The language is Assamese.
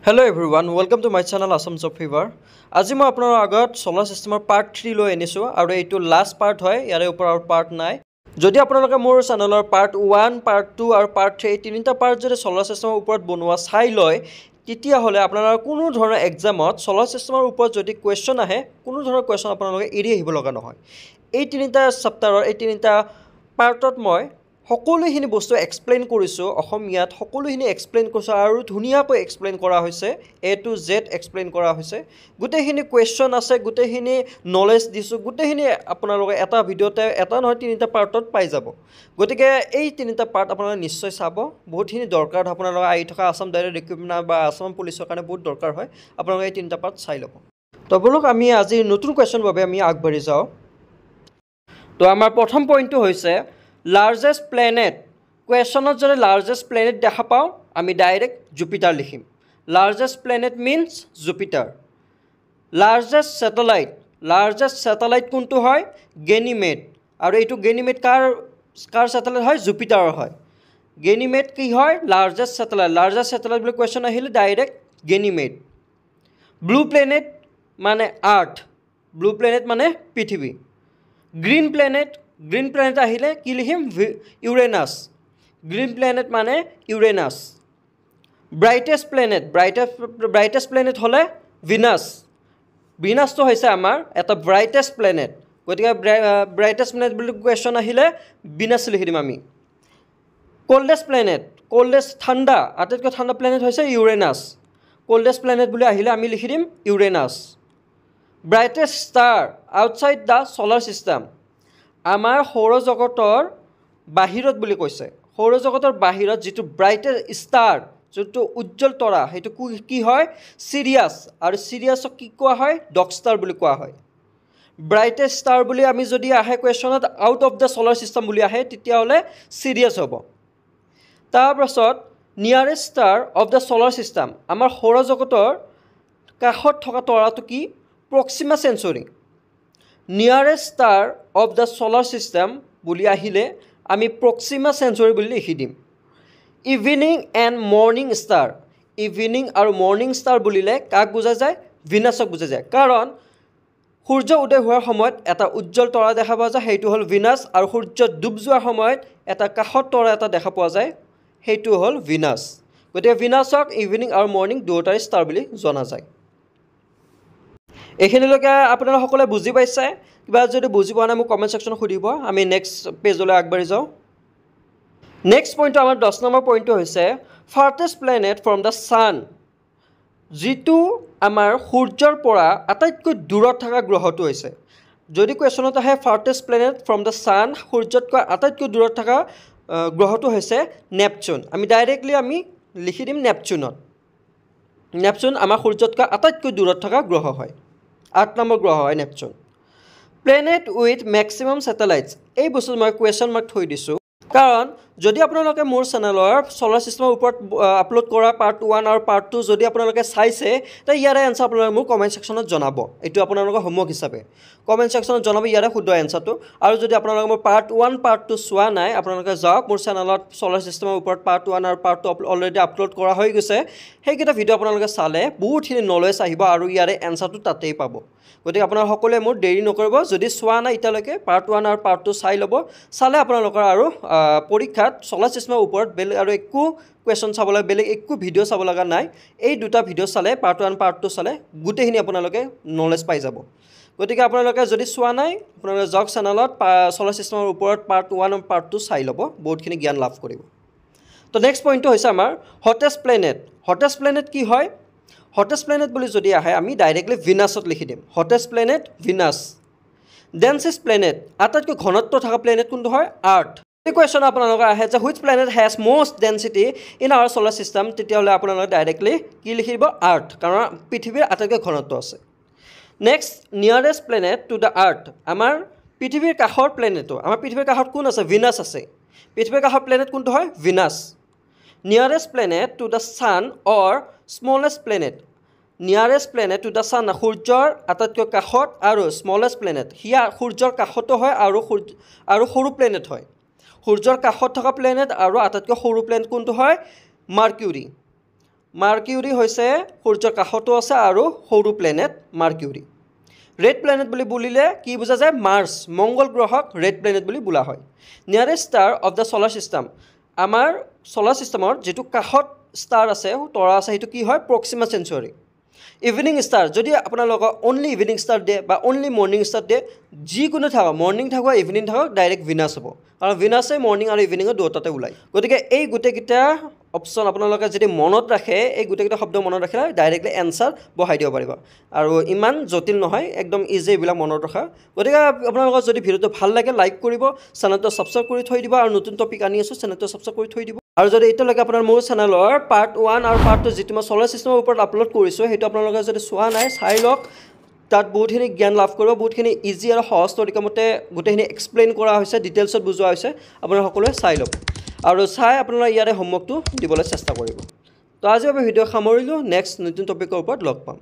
Hello everyone, welcome to my channel Assam Job Fever. আজি মই আপোনাৰ আগত সোলাৰ সিস্টেমৰ পাৰ্ট 3 লৈ আনিছো আৰু এইটো লাষ্ট পাৰ্ট হয় ইয়াৰে ওপৰ আৰু পাৰ্ট নাই যদি আপোনালোকে মোৰ চেনেলৰ পাৰ্ট 1 পাৰ্ট 2 আৰু পাৰ্ট 3 তিনিটা পাৰ্ট যদি সোলাৰ সিস্টেমৰ ওপৰত বনোৱা চাই লয় তেতিয়া হলে আপোনালোকৰ কোনো ধৰণৰ এক্সামত সোলাৰ সিস্টেমৰ ওপৰত যদি কোৱেশ্চন আহে কোনো ধৰণৰ কোৱেশ্চন আপোনালোকে এৰি আহিব লগা নহয় এই তিনিটা চেপ্টাৰৰ এই তিনিটা পাৰ্টত মই সকলোখিনি বস্তু এক্সপ্লেইন কৰিছো অসমীয়াত সকলোখিনি এক্সপ্লেইন কৰিছো আৰু ধুনিয়াকৈ এক্সপ্লেইন কৰা হৈছে A to Z এক্সপ্লেইন কৰা হৈছে গুটেখিনি কোৱেশ্চন আছে গুটেখিনি নলেজ দিছো গুটেখিনি আপোনালোকে এটা ভিডিওতে এটা নহয় তিনিটা পাৰ্টত পাই যাব গতিকে এই তিনিটা পাৰ্ট আপোনালোকে নিশ্চয় চাব বহুতখিনি দৰকাৰ আপোনালোকে আই থকা আসাম ডাইৰেক্ট ৰিক্ৰুটমেণ্ট বা আসাম পুলিচৰ কাৰণে বহুত দৰকাৰ হয় আপোনালোকে এই তিনিটা পাৰ্ট চাই ল'ব তো বলক আমি আজি নতুন কোৱেশ্চন বাবে আমি আগবাঢ়ি যাও তো আমাৰ প্ৰথম পইণ্টটো হৈছে largest planet questionত যদি largest planet দেখা পাও আমি ডাইৰেক্ট জুপিটাৰ লিখিম largest planet means Jupiter largest satellite কোনটো হয় Ganymede আৰু এইটো Ganymede কাৰ স্যাটেলাইট হয় জুপিটাৰৰ হয় Ganymede কি হয় largest satellite বুলি কোৱেশ্চন আহিলে ডাইৰেক্ট Ganymede blue planet মানে আৰ্থ blue planet মানে পৃথিৱী green planet আহিলে কি লিখিম ইউৰেনাস গ্ৰীন প্লেনেট মানে ইউৰেনাস ব্ৰাইটেষ্ট প্লেনেট হলে ভিনাস তো হৈছে আমাৰ এটা ব্ৰাইটেষ্ট প্লেনেট গতিকে ব্ৰাইটেষ্ট প্লেনেট বুলি কোৱেশ্চন আহিলে ভিনাস লিখি দিম আমি কোল্ডেষ্ট ঠাণ্ডা আটাইতকৈ ঠাণ্ডা প্লেনেট হৈছে ইউৰেনাস কোল্ডেষ্ট প্লেনেট বুলি আহিলে আমি লিখি দিম ইউৰেনাস ব্ৰাইটেষ্ট ষ্টাৰ আউটসাইড দা সোলাৰ সিস্টেম আমাৰ সৌৰজগতৰ বাহিৰত বুলি কৈছে সৌৰজগতৰ বাহিৰত যেটো ব্ৰাইটেষ্ট ষ্টাৰ যেটো উজ্জ্বল তৰা হেতু কি হয় সিৰিয়াস আৰু সিৰিয়াসক কি কোৱা হয় ডগ ষ্টাৰ বুলি কোৱা হয় ব্ৰাইটেষ্ট ষ্টাৰ বুলি আমি যদি আহে কোৱেশ্চনত out of the solar system বুলি আহে তেতিয়া হলে সিৰিয়াস হ'ব তাৰ পাছত nearest star of the solar system আমাৰ সৌৰজগতৰ কাষত থকা তৰাটো কি proxima centauri nearest star of the solar system বুলি আহিলে আমি proxima centauri বুলি লিখি দিম evening and morning star evening আৰু morning star বুলিলে কাক বুজা যায় ভিনাসক বুজা যায় কাৰণ সূৰ্য উদয় হোৱাৰ সময়ত এটা উজ্জ্বল তৰা দেখা পোৱা যায় হেতু হল ভিনাস আৰু সূৰ্য ডুব যোৱাৰ সময়ত এটা কাষত তৰা এটা দেখা পোৱা যায় হেতু হল ভিনাস গতিকে ভিনাসক ইভিনিং আৰু মৰ্নিং দুটাই ষ্টাৰ বুলি জনা যায় এখিনিলৈকে আপোনালোকে সকলোৱে বুজি পাইছে কিবা যদি বুজি পোৱা নাই মোক কমেন্ট সেকশনত খুদিব আমি নেক্সট পেজলৈ আগবাঢ়ি যাও নেক্সট পইণ্ট আমাৰ 10 নম্বৰ পইণ্টটো হৈছে farthest planet from the sun যেটো আমাৰ সূৰ্যৰ পৰা আটাইতকৈ দূৰত থকা গ্ৰহটো হৈছে যদি কোৱেশ্চনত আহে farthest planet from the sun সূৰ্যতকৈ আটাইতকৈ দূৰত থকা গ্ৰহটো হৈছে নেপচুন আমি ডাইৰেক্টলি আমি লিখি দিম নেপচুন আমাৰ সূৰ্যতকৈ আটাইতকৈ দূৰত থকা গ্ৰহ হয় 8 নম্বৰ গ্ৰহ হয় Neptune planet with maximum satellites এই বস্তু মই কোৱেশ্চন মাৰ্ক থৈ দিছো কাৰণ যদি আপোনালোকে মোৰ চেনেলৰ সোলাৰ সিস্টেমৰ ওপৰত আপলোড কৰা পাৰ্ট 1 আৰু পাৰ্ট 2 যদি আপোনালোকে চাইছে তে ইয়াৰে আনসাৰ আপোনালোকে মোৰ কমেন্ট সেকশনত জনাব এটো আপোনালোকৰ হোমৱৰ্ক হিচাপে কমেন্ট সেকশনত জনাব ইয়াৰে শুদ্ধ আনসাৰটো আৰু যদি আপোনালোকে মোৰ পাৰ্ট 1 পাৰ্ট 2 চোৱা নাই আপোনালোকে যাওক মোৰ চেনেলত সোলাৰ সিস্টেমৰ ওপৰত পাৰ্ট 1 আৰু পাৰ্ট 2 অলৰেডি আপলোড কৰা হৈ গৈছে হেইকিটা ভিডিও আপোনালোকে চালে বহুতখিনি নলেজ আহিব আৰু ইয়াৰে আনসাৰটো তাতেই পাব গতিকে আপোনাৰ সকলোৱে মোৰ দেৰি নকৰিব যদি চোৱা নাই ইতালৈকে পাৰ্ট 1 আৰু পাৰ্ট 2 চাই ল'ব চালে আপোনালোকৰ আৰু পৰীক্ষাত সোলাৰ সিস্টেমৰ ওপৰত বেলেগ আৰু একো কোৱেশ্চন চাবলৈ বেলেগ একো ভিডিও চাব লগা নাই এই দুটা ভিডিও চালে পাৰ্ট 1 পাৰ্ট 2 চালে গুটেখিনি আপোনালোকে নলেজ পাই যাব গতিকে আপোনালোকে যদি চোৱা নাই আপোনালোকে জক চেনেলত সোলাৰ সিস্টেমৰ ওপৰত পাৰ্ট 1 আৰু পাৰ্ট 2 চাই ল'ব বহুতখিনি জ্ঞান লাভ কৰিব তো নেক্সট পইণ্টটো হৈছে আমাৰ হটেষ্ট প্লেনেট কি হয় হটেষ্ট প্লেনেট বুলি যদি আহে আমি ডাইৰেক্টলি ভিনাসত লিখি দিম হটেষ্ট প্লেনেট ভিনাস ডেন্সেষ্ট প্লেনেট আটাইতকৈ ঘনত্ব থকা প্লেনেট কোনটো হয় আৰ্থ এই কোৱেশ্চন আপোনালোকৰ আহে যে which planet has most density in our solar system তেতিয়াহলে আপোনালোকে ডাইৰেক্টলি কি লিখি দিব আৰ্থ কাৰণ পৃথিৱীৰ আটাইতকৈ ঘনত্ব আছে next nearest planet to the earth আমাৰ পৃথিৱীৰ কাষৰ প্লেনেটটো আমাৰ পৃথিৱীৰ কাষত কোন আছে ভিনাস আছে পৃথিৱীৰ কাষৰ প্লেনেট কোনটো হয় Venus nearest planet to the sun or smallest planet nearest planet to the sun সূৰ্যৰ আটাইতকৈ কাষত আৰু smallest planet হিয়া সূৰ্যৰ কাষতো হয় আৰু সৰু প্লেনেট হয় সূৰ্যৰ কাষত থকা প্লেনেট আৰু আটাইতকৈ সৰু প্লেনেট কোনটো হয় মাৰ্কিউৰি মাৰ্কিউৰি হৈছে সূৰ্যৰ কাষতো আছে আৰু সৰু প্লেনেট মাৰ্কিউৰি ৰেড প্লেনেট বুলি বুলিলে কি বুজা যায় মাৰ্চ মংগল গ্ৰহক ৰেড প্লেনেট বুলি বুলা হয় nearest star of the solar system আমাৰ সোলাৰ সিস্টেমৰ যেটো কাষত ষ্টাৰ আছে তৰা আছে সেইটো কি হয় প্ৰক্সিমা সেঞ্চুৰি ইভিনিং ষ্টাৰ যদি আপোনালোকক অনলি ইভিনিং ষ্টাৰ দিয়ে বা অনলি মৰ্নিং ষ্টাৰ দিয়ে যিকোনো থাকক মৰ্নিং থাকক ইভিনিং থাকক ডাইৰেক্ট ভিনাছ হ'ব আৰু ভিনাছে মৰ্নিং আৰু ইভিনিঙত দুটাতে ওলায় গতিকে এই গোটেইকেইটা অপশ্যন আপোনালোকে যদি মনত ৰাখে এই গোটেইকেইটা শব্দ মনত ৰাখিলে ডাইৰেক্টলি এনচাৰ বহাই দিব পাৰিব আৰু ইমান জটিল নহয় একদম ইজি এইবিলাক মনত ৰখা গতিকে আপোনালোকৰ যদি ভিডিঅ'টো ভাল লাগে লাইক কৰিব চেনেলটো ছাবস্ক্ৰাইব কৰি থৈ দিব আৰু নতুন টপিক আনি আছোঁ চেনেলটো ছাবস্ক্ৰাইব কৰি থৈ দিব আৰু যদি এতিয়ালৈকে আপোনাৰ মোৰ চেনেলৰ পাৰ্ট 1 আৰু পাৰ্ট 2 যিটো মই সোলাৰ সিস্টেমৰ ওপৰত আপলোড কৰিছোঁ সেইটো আপোনালোকে যদি চোৱা নাই চাই লওক তাত বহুতখিনি জ্ঞান লাভ কৰিব বহুতখিনি ইজি আৰু সহজ তৰিকামতে গোটেইখিনি এক্সপ্লেইন কৰা হৈছে ডিটেইলছত বুজোৱা হৈছে আপোনালোকে সকলোৱে চাই ল'ব আৰু চাই আপোনালোকে ইয়াৰে হোমৱৰ্কটো দিবলৈ চেষ্টা কৰিব তো আজি আমি ভিডিঅ' সামৰিলোঁ নেক্সট নতুন টপিকৰ ওপৰত লগ পাম